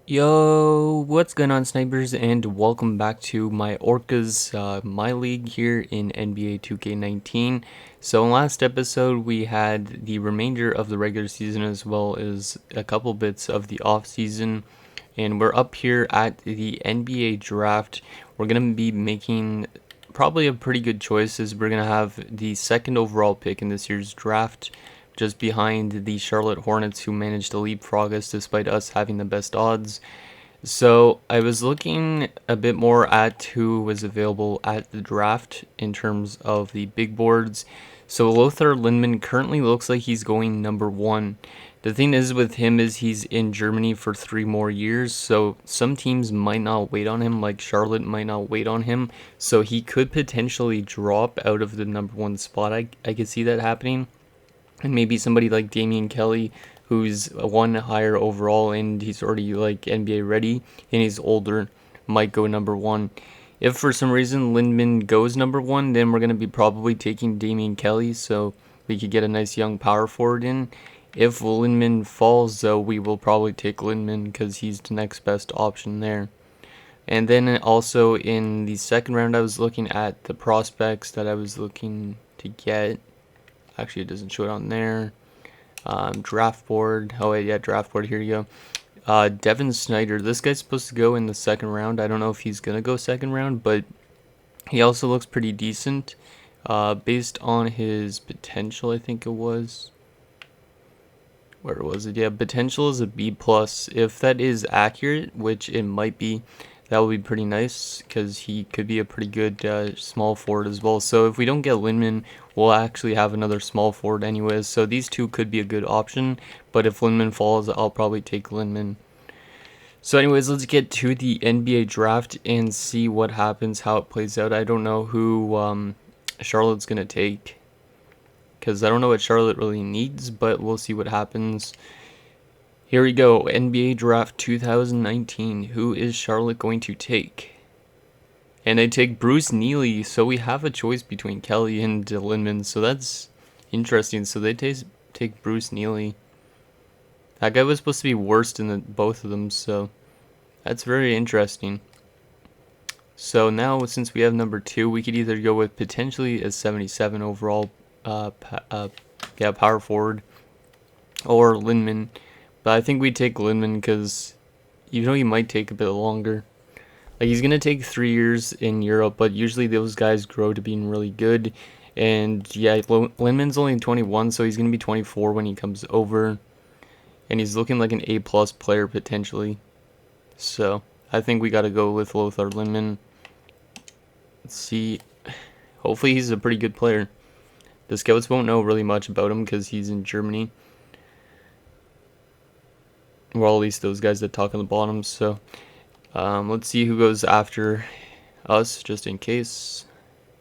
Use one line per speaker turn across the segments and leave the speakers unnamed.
Yo, what's going on, snipers, and welcome back to my Orcas My League here in NBA 2K19. So in last episode we had the remainder of the regular season as well as a couple bits of the off season, and we're up here at the NBA draft. We're going to be making probably a pretty good choices. We're going to have the second overall pick in this year's draft, just behind the Charlotte Hornets, who managed to leapfrog us despite us having the best odds. So I was looking a bit more at who was available at the draft in terms of the big boards. So Lothar Lindman currently looks like he's going number 1. The thing is with him is he's in Germany for 3 more years, so some teams might not wait on him, like Charlotte might not wait on him, so he could potentially drop out of the number 1 spot. I could see that happening. And maybe somebody like Damian Kelly, who's one higher overall and he's already like NBA ready and he's older, might go number 1. If for some reason Lindman goes number 1, then we're going to be probably taking Damian Kelly, so we could get a nice young power forward in. If Lindman falls, though, we will probably take Lindman because he's the next best option there. And then also in the second round, I was looking at the prospects that I was looking to get. Actually, it doesn't show it on there. Draft board. Oh, wait, yeah, draft board. Here you go. Devin Snyder. This guy's supposed to go in the second round. I don't know if he's going to go second round, but he also looks pretty decent. Based on his potential, I think it was. Where was it? Yeah, potential is a B+. If that is accurate, which it might be, that would be pretty nice because he could be a pretty good small forward as well. So if we don't get Lindman, we'll actually have another small forward anyways. So these two could be a good option, but if Lindman falls, I'll probably take Lindman. So anyways, let's get to the NBA draft and see what happens, how it plays out. I don't know who Charlotte's going to take, because I don't know what Charlotte really needs, but we'll see what happens. Here we go, NBA Draft 2019. Who is Charlotte going to take? And they take Bruce Neely, so we have a choice between Kelly and Lindman, so that's interesting. So they take Bruce Neely. That guy was supposed to be worse than both of them, so that's very interesting. So now, since we have number 2, we could either go with potentially a 77 overall power forward, or Lindman. But I think we take Lindman because, even though he might take a bit longer, like he's gonna take 3 years in Europe, but usually those guys grow to being really good. And yeah, Lindman's only 21, so he's gonna be 24 when he comes over, and he's looking like an A+ player potentially. So I think we gotta go with Lothar Lindman. Let's see. Hopefully he's a pretty good player. The scouts won't know really much about him because he's in Germany. Well, at least those guys that talk on the bottom. So let's see who goes after us, just in case.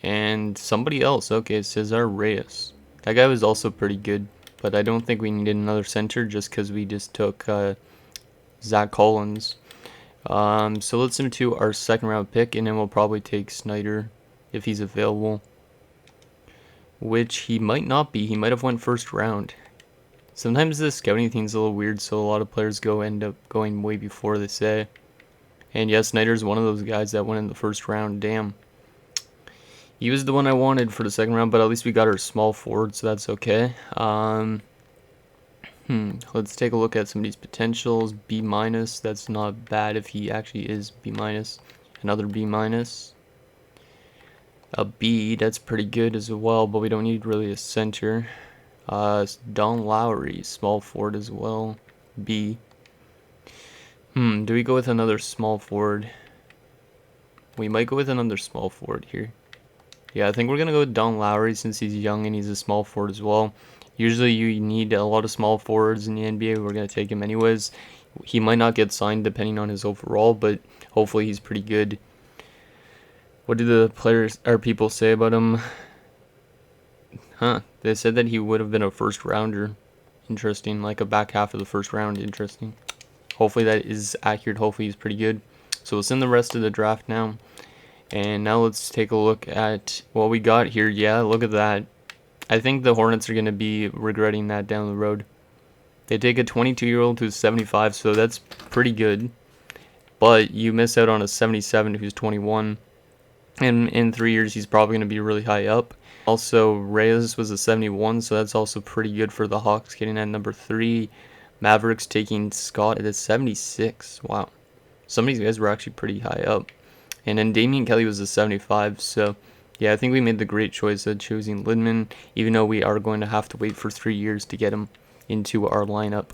And somebody else. Okay, Cesar Reyes. That guy was also pretty good, but I don't think we needed another center just because we just took Zach Collins. So let's move to our second round pick, and then we'll probably take Snyder if he's available, which he might not be. He might have went first round. Sometimes the scouting thing's a little weird, so a lot of players end up going way before they say. And yes, Snyder's one of those guys that went in the first round. Damn. He was the one I wanted for the second round, but at least we got our small forward, so that's okay. Let's take a look at some of these potentials. B-, that's not bad if he actually is B-. Another B-. A B, that's pretty good as well, but we don't need really a center. Don Lowry, small forward as well. B. Do we go with another small forward? We might go with another small forward here. Yeah, I think we're going to go with Don Lowry since he's young and he's a small forward as well. Usually you need a lot of small forwards in the NBA. We're going to take him anyways. He might not get signed depending on his overall, but hopefully he's pretty good. What do the players or people say about him? They said that he would have been a first rounder. Interesting, like a back half of the first round. Interesting. Hopefully that is accurate. Hopefully he's pretty good. So we'll send the rest of the draft now. And now let's take a look at what we got here. Yeah, look at that. I think the Hornets are going to be regretting that down the road. They take a 22-year-old who's 75, so that's pretty good. but you miss out on a 77 who's 21. And in 3 years, he's probably going to be really high up. Also, Reyes was a 71, so that's also pretty good for the Hawks getting at number 3. Mavericks taking Scott at a 76. Wow. Some of these guys were actually pretty high up. And then Damian Kelly was a 75, so yeah, I think we made the great choice of choosing Lidman, even though we are going to have to wait for 3 years to get him into our lineup.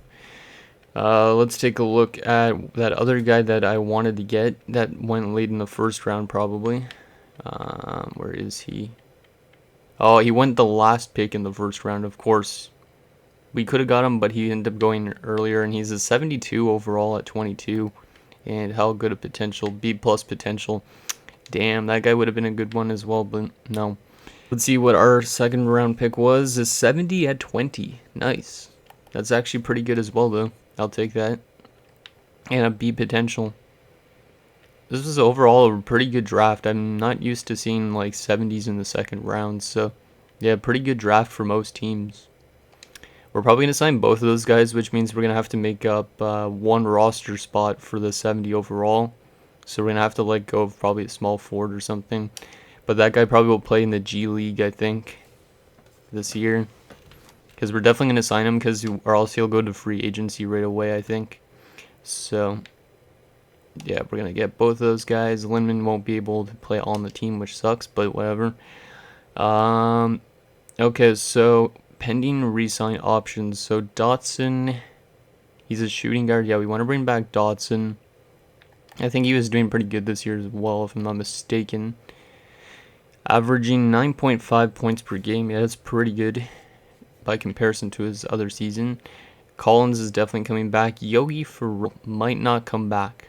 Let's take a look at that other guy that I wanted to get that went late in the first round probably. Where is he? Oh, he went the last pick in the first round, of course. We could have got him, but he ended up going earlier, and he's a 72 overall at 22. And how good a potential, B plus potential. Damn, that guy would have been a good one as well, but no. Let's see what our second round pick was. A 70 at 20. Nice. That's actually pretty good as well, though. I'll take that. And a B potential. This was overall a pretty good draft. I'm not used to seeing like 70s in the second round, so yeah, pretty good draft for most teams. We're probably going to sign both of those guys, which means we're going to have to make up one roster spot for the 70 overall. So we're going to have to let go of probably a small forward or something. But that guy probably will play in the G League, I think, this year. Because we're definitely going to sign him, or else he'll go to free agency right away, I think. So yeah, we're going to get both of those guys. Lindman won't be able to play on the team, which sucks, but whatever. Okay, so pending re-sign options. So Dotson, he's a shooting guard. Yeah, we want to bring back Dotson. I think he was doing pretty good this year as well, if I'm not mistaken. Averaging 9.5 points per game. Yeah, that's pretty good by comparison to his other season. Collins is definitely coming back. Yogi might not come back,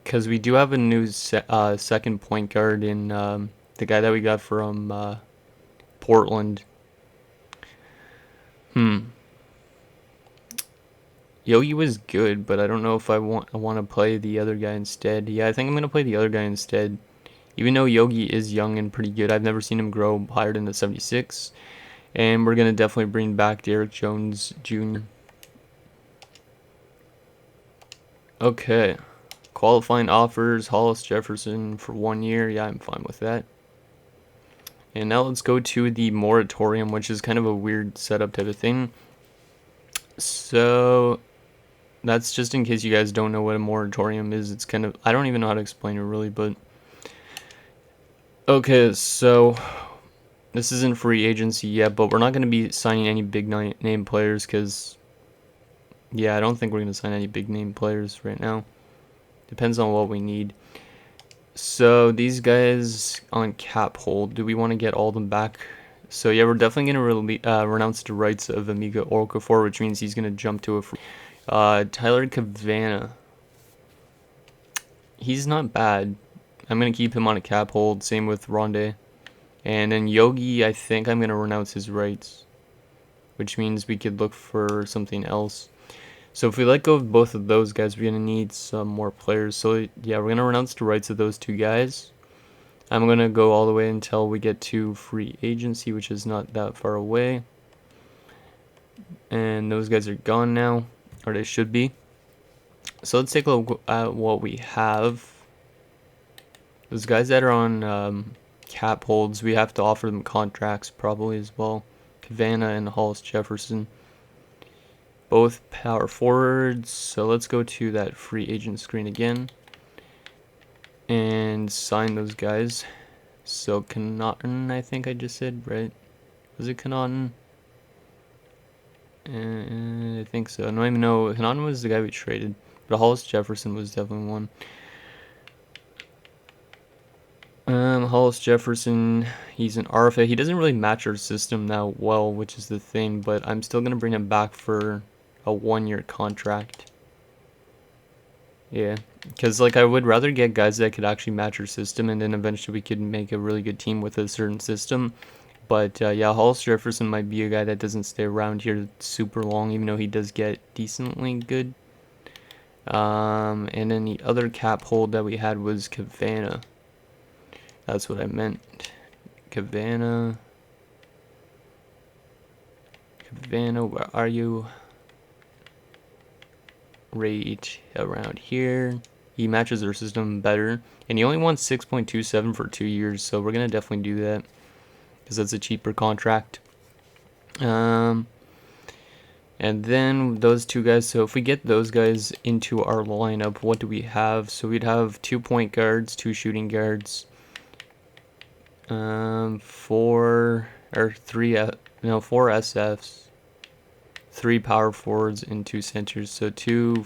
because we do have a new second point guard in the guy that we got from Portland. Yogi was good, but I don't know if I want to play the other guy instead. Yeah, I think I'm going to play the other guy instead. Even though Yogi is young and pretty good, I've never seen him grow higher than the 76. And we're going to definitely bring back Derek Jones Jr. Okay. Qualifying offers, Hollis Jefferson for 1 year. Yeah, I'm fine with that. And now let's go to the moratorium, which is kind of a weird setup type of thing. So that's just in case you guys don't know what a moratorium is. It's kind of, I don't even know how to explain it really, but okay, so this isn't free agency yet, but we're not going to be signing any big name players because, yeah, I don't think we're going to sign any big name players right now. Depends on what we need. So these guys on cap hold, do we want to get all of them back? So yeah, we're definitely going to renounce the rights of Amiga Okafor, which means he's going to jump to a free. Tyler Cavana. He's not bad. I'm going to keep him on a cap hold. Same with Ronde. And then Yogi, I think I'm going to renounce his rights, which means we could look for something else. So if we let go of both of those guys, we're going to need some more players. So yeah, we're going to renounce the rights of those two guys. I'm going to go all the way until we get to free agency, which is not that far away. And those guys are gone now, or they should be. So let's take a look at what we have. Those guys that are on cap holds, we have to offer them contracts probably as well. Cavana and Hollis Jefferson. Both power forwards. So let's go to that free agent screen again and sign those guys. So Konac, I think I just said, right? Was it Konac? I think so. I don't even know. Konac was the guy we traded, but Hollis Jefferson was definitely one. Hollis Jefferson, he's an RFA. He doesn't really match our system that well, which is the thing, but I'm still going to bring him back for a 1-year contract. Yeah, because like I would rather get guys that could actually match our system, and then eventually we could make a really good team with a certain system. But yeah, Hollis Jefferson might be a guy that doesn't stay around here super long, even though he does get decently good. And then the other cap hold that we had was Cavana. That's what I meant. Cavana, where are you? rate around here. He matches our system better, and he only wants 6.27 for 2 years, so we're gonna definitely do that because that's a cheaper contract. And then those two guys, so if we get those guys into our lineup, what do we have? So we'd have 2 point guards, 2 shooting guards, 4 SFs, 3 power forwards, and 2 centers. So 3,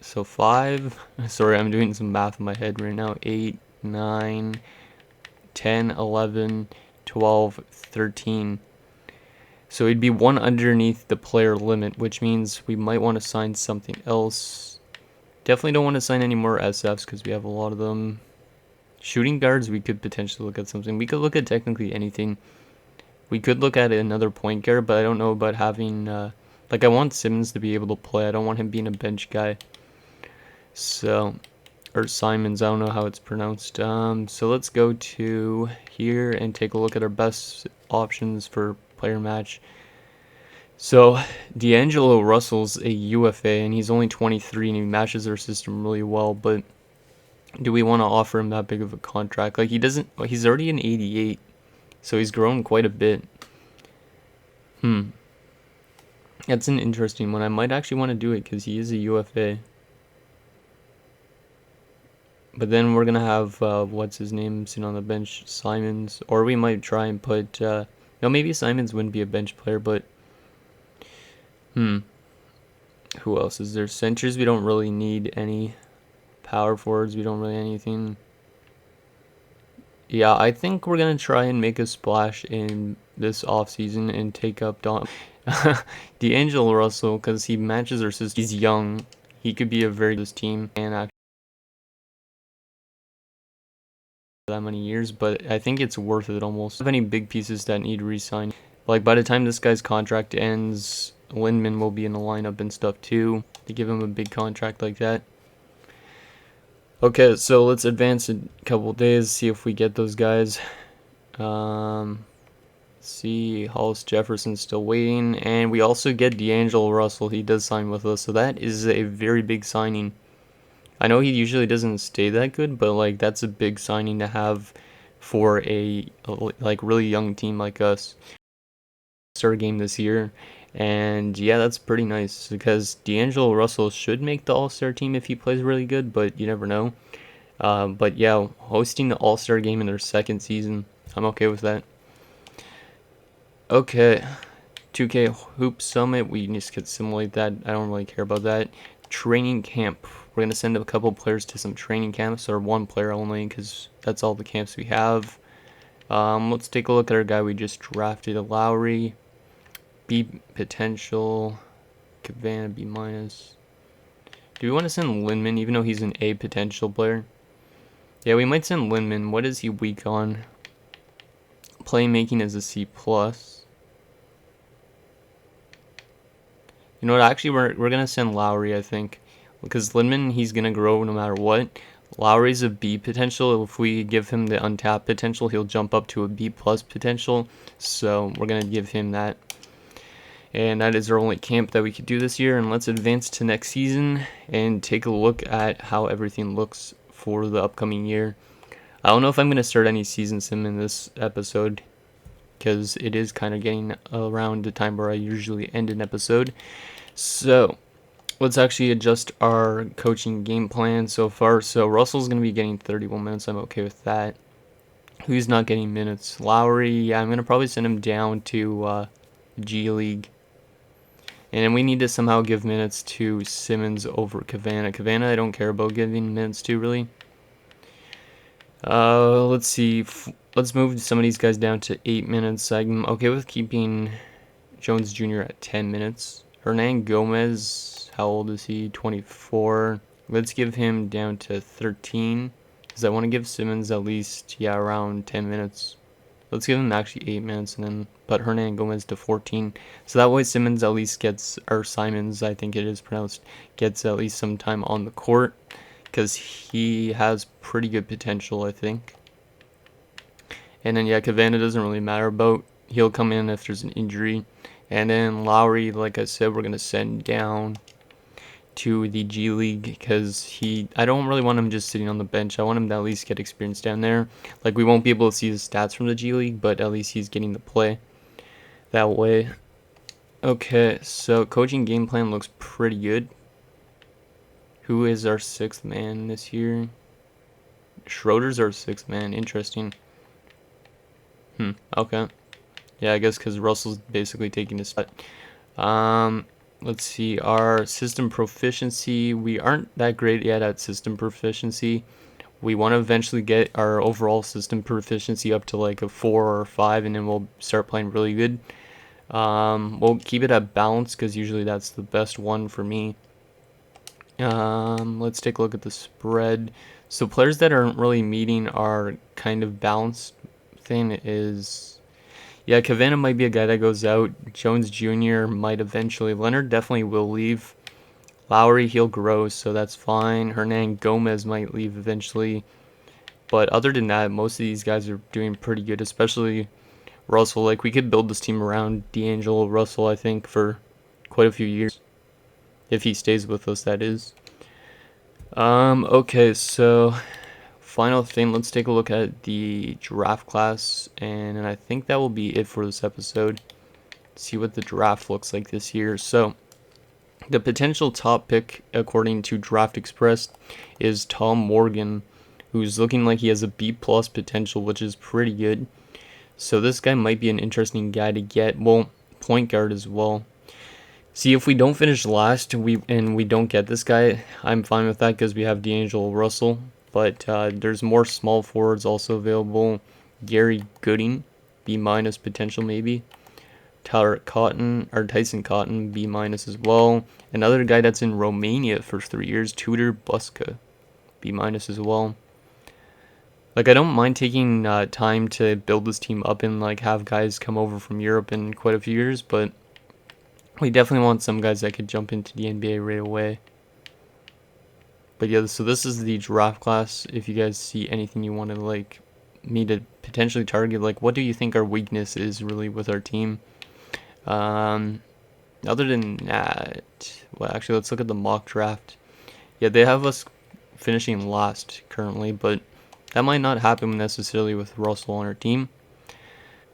so 5. Sorry, I'm doing some math in my head right now. 8, 9, 10, 11, 12, 13. So it'd be 1 underneath the player limit, which means we might want to sign something else. Definitely don't want to sign any more SFs because we have a lot of them. Shooting guards, we could potentially look at something. We could look at technically anything. We could look at another point guard, but I don't know about having... I want Simmons to be able to play. I don't want him being a bench guy. So... Or Simons, I don't know how it's pronounced. So let's go to here and take a look at our best options for player match. So D'Angelo Russell's a UFA and he's only 23 and he matches our system really well, but do we want to offer him that big of a contract? Like he's already an 88, so he's grown quite a bit. That's an interesting one. I might actually want to do it because he is a UFA. But then we're going to have, what's his name, sitting on the bench, Simons. Or we might try and put, no, maybe Simons wouldn't be a bench player, but, who else is there? Centers, we don't really need any. Power forwards, we don't really anything. Yeah, I think we're going to try and make a splash in this offseason and take up D'Angelo Russell, because he matches our system. He's young. He could be a very good team and actually that many years, but I think it's worth it almost. Have any big pieces that need re-sign? Like by the time this guy's contract ends, Lindman will be in the lineup and stuff too, to give him a big contract like that. Okay, so let's advance a couple days, see if we get those guys. See, Hollis Jefferson's still waiting, and we also get D'Angelo Russell. He does sign with us, so that is a very big signing. I know he usually doesn't stay that good, but like that's a big signing to have for a like really young team like us. Start a game this year, and yeah, that's pretty nice because D'Angelo Russell should make the All-Star team if he plays really good, but you never know. But yeah, hosting the All-Star game in their second season, I'm okay with that. Okay, 2K Hoop Summit, we just could simulate that. I don't really care about that. Training camp. We're going to send a couple players to some training camps, or 1 player only, because that's all the camps we have. Let's take a look at our guy we just drafted, Lowry. B potential, Cabana B minus. Do we want to send Lindman, even though he's an A potential player? Yeah, we might send Lindman. What is he weak on? Playmaking is a C+. You know what, actually we're going to send Lowry, I think. Because Lindman, he's going to grow no matter what. Lowry's a B potential. If we give him the untapped potential, he'll jump up to a B plus potential. So we're going to give him that. And that is our only camp that we could do this year. And let's advance to next season and take a look at how everything looks for the upcoming year. I don't know if I'm going to start any season sim in this episode, because it is kind of getting around the time where I usually end an episode. So let's actually adjust our coaching game plan so far. So Russell's going to be getting 31 minutes. I'm okay with that. Who's not getting minutes? Lowry, yeah, I'm going to probably send him down to G League. And then we need to somehow give minutes to Simmons over Cabana. Cabana, I don't care about giving minutes to, really. Let's see. Let's move some of these guys down to 8 minutes. I'm okay with keeping Jones Jr. at 10 minutes. Hernan Gomez, how old is he? 24. Let's give him down to 13. Because I want to give Simmons at least, yeah, around 10 minutes. Let's give him actually 8 minutes and then put Hernan Gomez to 14. So that way Simmons at least gets, or Simons, I think it is pronounced, gets at least some time on the court. Because he has pretty good potential, I think. And then, yeah, Cabana doesn't really matter about. He'll come in if there's an injury. And then Lowry, like I said, we're going to send down to the G League because I don't really want him just sitting on the bench. I want him to at least get experience down there. Like, we won't be able to see his stats from the G League, but at least he's getting the play that way. Okay, so coaching game plan looks pretty good. Who is our 6th man this year? Schroeder's our 6th man. Interesting. Okay. Yeah, I guess because Russell's basically taking his spot. Let's see. Our system proficiency. We aren't that great yet at system proficiency. We want to eventually get our overall system proficiency up to like a 4 or 5, and then we'll start playing really good. We'll keep it at balance because usually that's the best one for me. Let's take a look at the spread. So players that aren't really meeting our kind of balanced thing is, yeah, Kavana might be a guy that goes out. Jones Jr. might eventually. Leonard definitely will leave. Lowry, he'll grow, so that's fine. Hernan Gomez might leave eventually. But other than that, most of these guys are doing pretty good, especially Russell. Like, we could build this team around D'Angelo Russell, I think, for quite a few years. If he stays with us, that is. Okay, so final thing, let's take a look at the draft class, and I think that will be it for this episode. See what the draft looks like this year. So, the potential top pick, according to Draft Express, is Tom Morgan, who's looking like he has a B+ potential, which is pretty good. So this guy might be an interesting guy to get. Well, point guard as well. See, if we don't finish last and we don't get this guy, I'm fine with that because we have D'Angelo Russell. But there's more small forwards also available. Gary Gooding, B- potential maybe. Tyson Cotton, B- as well. Another guy that's in Romania for 3 years, Tudor Buska, B- as well. Like, I don't mind taking time to build this team up and like have guys come over from Europe in quite a few years, but we definitely want some guys that could jump into the NBA right away. But yeah, so this is the draft class. If you guys see anything you want to like me to potentially target, like what do you think our weakness is really with our team? Other than that, well, actually, let's look at the mock draft. Yeah, they have us finishing last currently, but that might not happen necessarily with Russell on our team.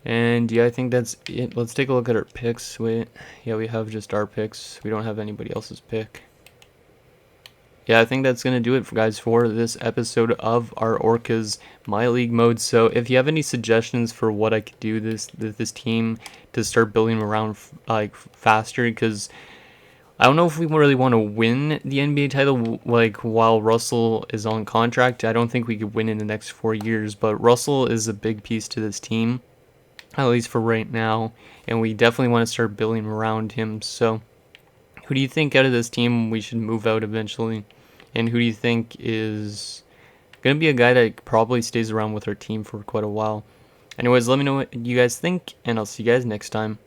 And yeah, I think that's it. Let's take a look at our picks. Wait, yeah, we have just our picks. We don't have anybody else's pick. Yeah, I think that's going to do it, guys, for this episode of our Orcas MyLeague mode. So if you have any suggestions for what I could do this team to start building around like faster, because I don't know if we really want to win the NBA title like while Russell is on contract. I don't think we could win in the next 4 years, but Russell is a big piece to this team, at least for right now, and we definitely want to start building around him. So who do you think out of this team we should move out eventually? And who do you think is going to be a guy that probably stays around with our team for quite a while? Anyways, let me know what you guys think, and I'll see you guys next time.